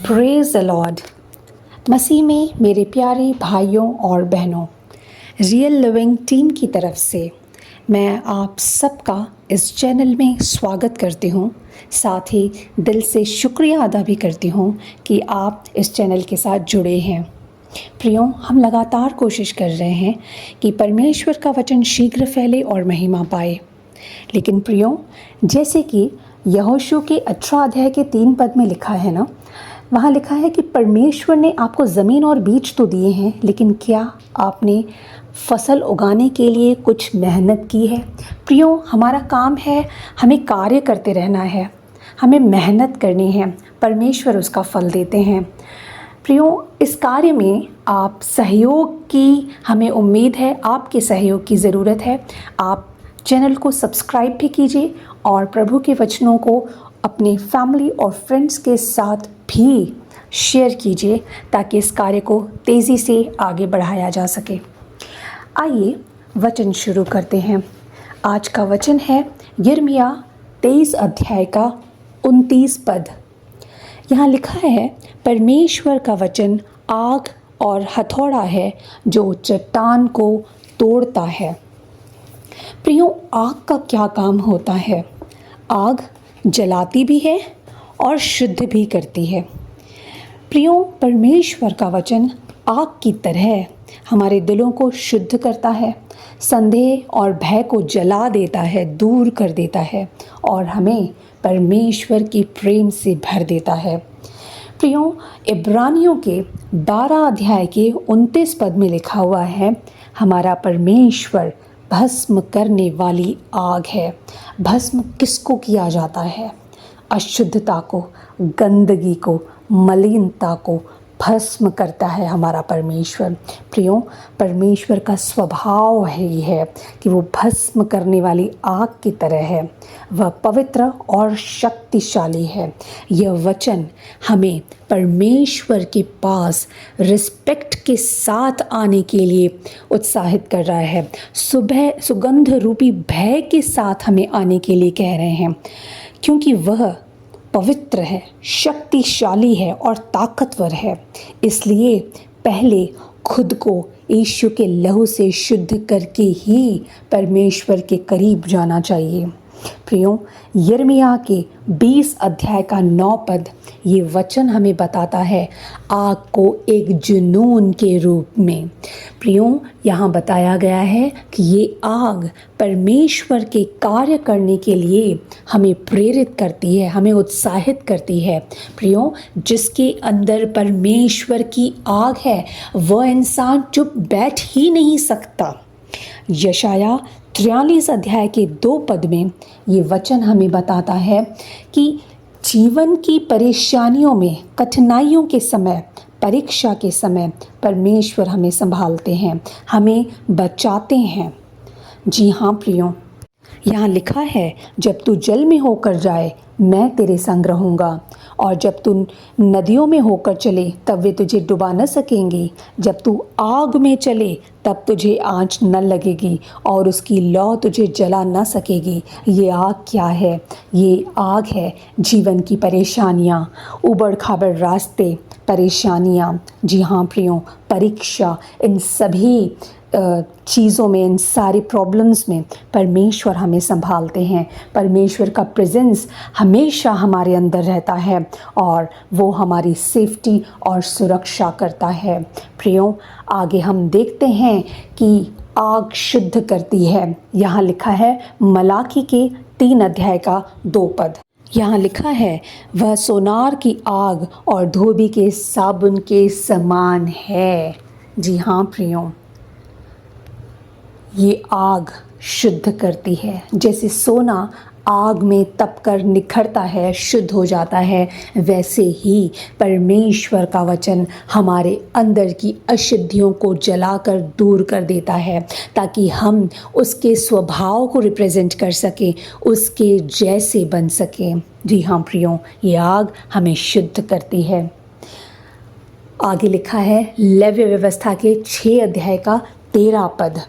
Praise the Lord. मसीह में मेरे प्यारे भाइयों और बहनों, रियल लिविंग टीम की तरफ से मैं आप सबका इस चैनल में स्वागत करती हूँ। साथ ही दिल से शुक्रिया अदा भी करती हूँ कि आप इस चैनल के साथ जुड़े हैं। प्रियो, हम लगातार कोशिश कर रहे हैं कि परमेश्वर का वचन शीघ्र फैले और महिमा पाए। लेकिन प्रियो, जैसे कि यहोशू के 18 अध्याय के 3 पद में लिखा है ना, वहाँ लिखा है कि परमेश्वर ने आपको ज़मीन और बीज तो दिए हैं, लेकिन क्या आपने फसल उगाने के लिए कुछ मेहनत की है? प्रियो, हमारा काम है, हमें कार्य करते रहना है, हमें मेहनत करनी है, परमेश्वर उसका फल देते हैं। प्रियो, इस कार्य में आप सहयोग की हमें उम्मीद है, आपके सहयोग की ज़रूरत है। आप चैनल को सब्सक्राइब भी कीजिए और प्रभु के वचनों को अपने फैमिली और फ्रेंड्स के साथ भी शेयर कीजिए ताकि इस कार्य को तेज़ी से आगे बढ़ाया जा सके। आइए वचन शुरू करते हैं। आज का वचन है यिर्मयाह 23 अध्याय का 29 पद। यहाँ लिखा है, परमेश्वर का वचन आग और हथौड़ा है जो चट्टान को तोड़ता है। प्रियो, आग का क्या काम होता है? आग जलाती भी है और शुद्ध भी करती है। प्रियो, परमेश्वर का वचन आग की तरह हमारे दिलों को शुद्ध करता है, संदेह और भय को जला देता है, दूर कर देता है और हमें परमेश्वर की प्रेम से भर देता है। प्रियो, इब्रानियों के 12 अध्याय के 29 पद में लिखा हुआ है, हमारा परमेश्वर भस्म करने वाली आग है। भस्म किसको किया जाता है? अशुद्धता को, गंदगी को, मलिनता को भस्म करता है हमारा परमेश्वर। प्रियो, परमेश्वर का स्वभाव ही है कि वो भस्म करने वाली आग की तरह है। वह पवित्र और शक्तिशाली है। यह वचन हमें परमेश्वर के पास रिस्पेक्ट के साथ आने के लिए उत्साहित कर रहा है। सुबह सुगंध रूपी भय के साथ हमें आने के लिए कह रहे हैं, क्योंकि वह पवित्र है, शक्तिशाली है और ताकतवर है। इसलिए पहले खुद को यीशु के लहू से शुद्ध करके ही परमेश्वर के करीब जाना चाहिए। प्रियो, यिर्मयाह के 20 अध्याय का 9 पद ये वचन हमें बताता है आग को एक जुनून के रूप में। प्रियो, यहाँ बताया गया है कि ये आग परमेश्वर के कार्य करने के लिए हमें प्रेरित करती है, हमें उत्साहित करती है। प्रियो, जिसके अंदर परमेश्वर की आग है वह इंसान चुप बैठ ही नहीं सकता। यशायाह 43 अध्याय के 2 पद में ये वचन हमें बताता है कि जीवन की परेशानियों में, कठिनाइयों के समय, परीक्षा के समय परमेश्वर हमें संभालते हैं, हमें बचाते हैं। जी हाँ प्रियो, यहाँ लिखा है, जब तू जल में होकर जाए मैं तेरे संग रहूँगा, और जब तू नदियों में होकर चले तब वे तुझे डुबा न सकेंगे। जब तू आग में चले तब तुझे आँच न लगेगी और उसकी लौ तुझे जला न सकेगी। ये आग क्या है? ये आग है जीवन की परेशानियाँ, उबड़ खाबड़ रास्ते, परेशानियाँ। जी हाँ प्रियो, परीक्षा, इन सभी चीज़ों में, इन सारी प्रॉब्लम्स में परमेश्वर हमें संभालते हैं। परमेश्वर का प्रेजेंस हमेशा हमारे अंदर रहता है और वो हमारी सेफ्टी और सुरक्षा करता है। प्रियो, आगे हम देखते हैं कि आग शुद्ध करती है। यहाँ लिखा है मलाकी के 3 अध्याय का 2 पद। यहाँ लिखा है, वह सोनार की आग और धोबी के साबुन के समान है। जी हाँ प्रियो, ये आग शुद्ध करती है। जैसे सोना आग में तपकर निखरता है, शुद्ध हो जाता है, वैसे ही परमेश्वर का वचन हमारे अंदर की अशुद्धियों को जलाकर दूर कर देता है, ताकि हम उसके स्वभाव को रिप्रेजेंट कर सकें, उसके जैसे बन सकें। जी हाँ प्रियो, ये आग हमें शुद्ध करती है। आगे लिखा है लेव्य व्यवस्था के 6 अध्याय का 13 पद।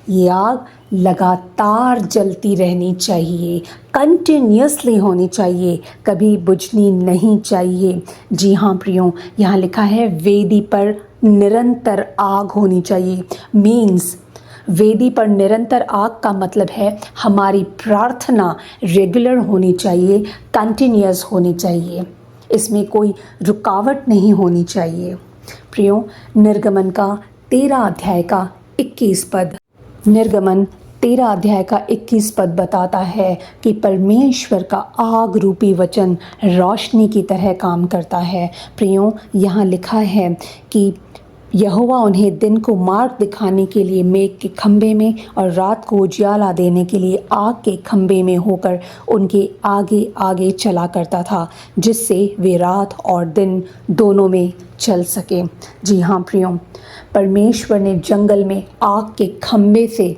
ये आग लगातार जलती रहनी चाहिए, कंटिन्यूसली होनी चाहिए, कभी बुझनी नहीं चाहिए। जी हाँ प्रियो, यहाँ लिखा है वेदी पर निरंतर आग होनी चाहिए। मीन्स वेदी पर निरंतर आग का मतलब है हमारी प्रार्थना रेगुलर होनी चाहिए, कंटिन्यूअस होनी चाहिए, इसमें कोई रुकावट नहीं होनी चाहिए। प्रियो, निर्गमन का 13 अध्याय का 21 पद, निर्गमन 13 अध्याय का 21 पद बताता है कि परमेश्वर का आग रूपी वचन रोशनी की तरह काम करता है। प्रियो, यहाँ लिखा है कि यहोवा उन्हें दिन को मार्ग दिखाने के लिए मेघ के खंभे में और रात को उजियाला देने के लिए आग के खंभे में होकर उनके आगे आगे चला करता था, जिससे वे रात और दिन दोनों में चल सके। जी हाँ प्रियो, परमेश्वर ने जंगल में आग के खंभे से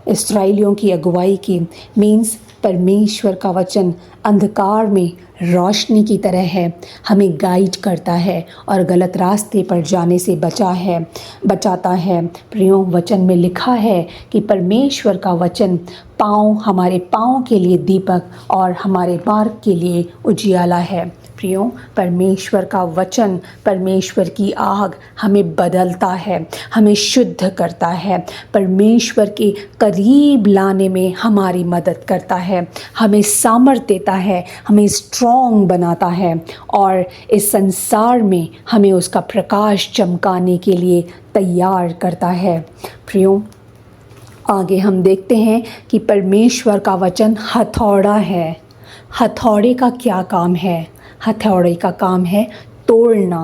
इस्राएलियों की अगुवाई की। मीन्स परमेश्वर का वचन अंधकार में रोशनी की तरह है, हमें गाइड करता है और गलत रास्ते पर जाने से बचाता है। प्रियो, वचन में लिखा है कि परमेश्वर का वचन हमारे पाँव के लिए दीपक और हमारे मार्ग के लिए उजियाला है। प्रियो, परमेश्वर का वचन, परमेश्वर की आग हमें बदलता है, हमें शुद्ध करता है, परमेश्वर के करीब लाने में हमारी मदद करता है, हमें सामर्थ्य देता है, हमें स्ट्रॉन्ग बनाता है और इस संसार में हमें उसका प्रकाश चमकाने के लिए तैयार करता है। प्रियो, आगे हम देखते हैं कि परमेश्वर का वचन हथौड़ा है। हथौड़े का क्या काम है? हथौड़े का काम है तोड़ना।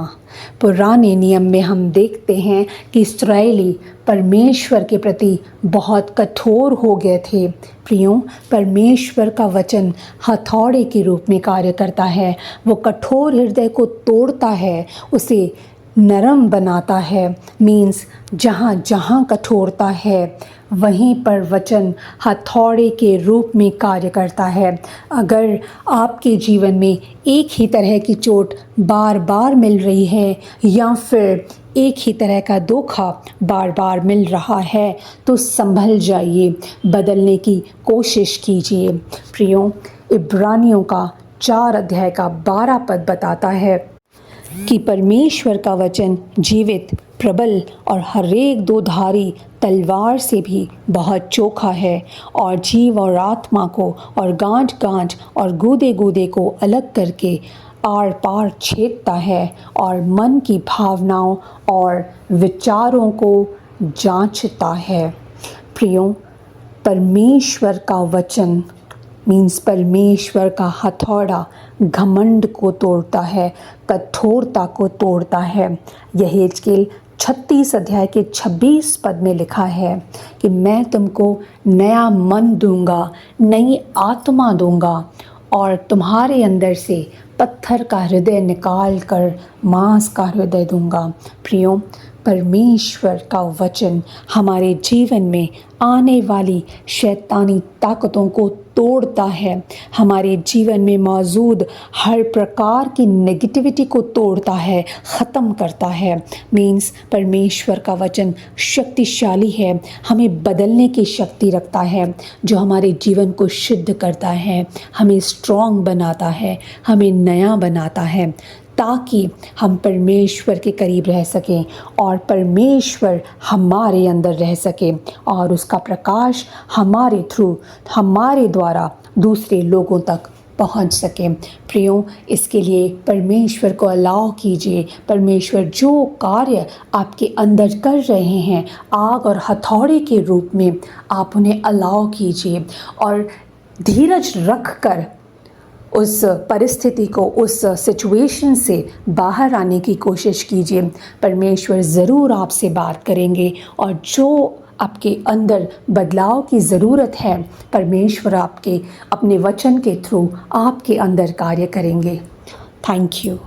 पुराने नियम में हम देखते हैं कि इस्राएली परमेश्वर के प्रति बहुत कठोर हो गए थे। प्रियो, परमेश्वर का वचन हथौड़े के रूप में कार्य करता है। वो कठोर हृदय को तोड़ता है, उसे नरम बनाता है। मीन्स जहाँ जहाँ कठोरता है वहीं पर वचन हथौड़े के रूप में कार्य करता है। अगर आपके जीवन में एक ही तरह की चोट बार बार मिल रही है या फिर एक ही तरह का धोखा बार बार मिल रहा है तो संभल जाइए, बदलने की कोशिश कीजिए। प्रियो, इब्रानियों का 4 अध्याय का 12 पद बताता है कि परमेश्वर का वचन जीवित, प्रबल और हरेक दो धारी तलवार से भी बहुत चोखा है और जीव और आत्मा को और गांठ गांठ और गूदे गूदे को अलग करके आर पार छेदता है और मन की भावनाओं और विचारों को जांचता है। प्रियो, परमेश्वर का वचन मीन्स परमेश्वर का हथौड़ा घमंड को तोड़ता है, कठोरता को तोड़ता है। यहेजकेल 36 अध्याय के 26 पद में लिखा है कि मैं तुमको नया मन दूंगा, नई आत्मा दूंगा और तुम्हारे अंदर से पत्थर का हृदय निकाल कर मांस का हृदय दूंगा। प्रियो, परमेश्वर का वचन हमारे जीवन में आने वाली शैतानी ताकतों को तोड़ता है, हमारे जीवन में मौजूद हर प्रकार की नेगेटिविटी को तोड़ता है, ख़त्म करता है। मीन्स परमेश्वर का वचन शक्तिशाली है, हमें बदलने की शक्ति रखता है, जो हमारे जीवन को शुद्ध करता है, हमें स्ट्रॉन्ग बनाता है, हमें नया बनाता है, ताकि हम परमेश्वर के करीब रह सकें और परमेश्वर हमारे अंदर रह सके और उसका प्रकाश हमारे थ्रू, हमारे द्वारा दूसरे लोगों तक पहुंच सके। प्रियो, इसके लिए परमेश्वर को अलाउ कीजिए। परमेश्वर जो कार्य आपके अंदर कर रहे हैं आग और हथौड़े के रूप में, आप उन्हें अलाउ कीजिए और धीरज रख कर उस परिस्थिति को, उस सिचुएशन से बाहर आने की कोशिश कीजिए। परमेश्वर ज़रूर आपसे बात करेंगे और जो आपके अंदर बदलाव की ज़रूरत है परमेश्वर आपके अपने वचन के थ्रू आपके अंदर कार्य करेंगे। Thank you.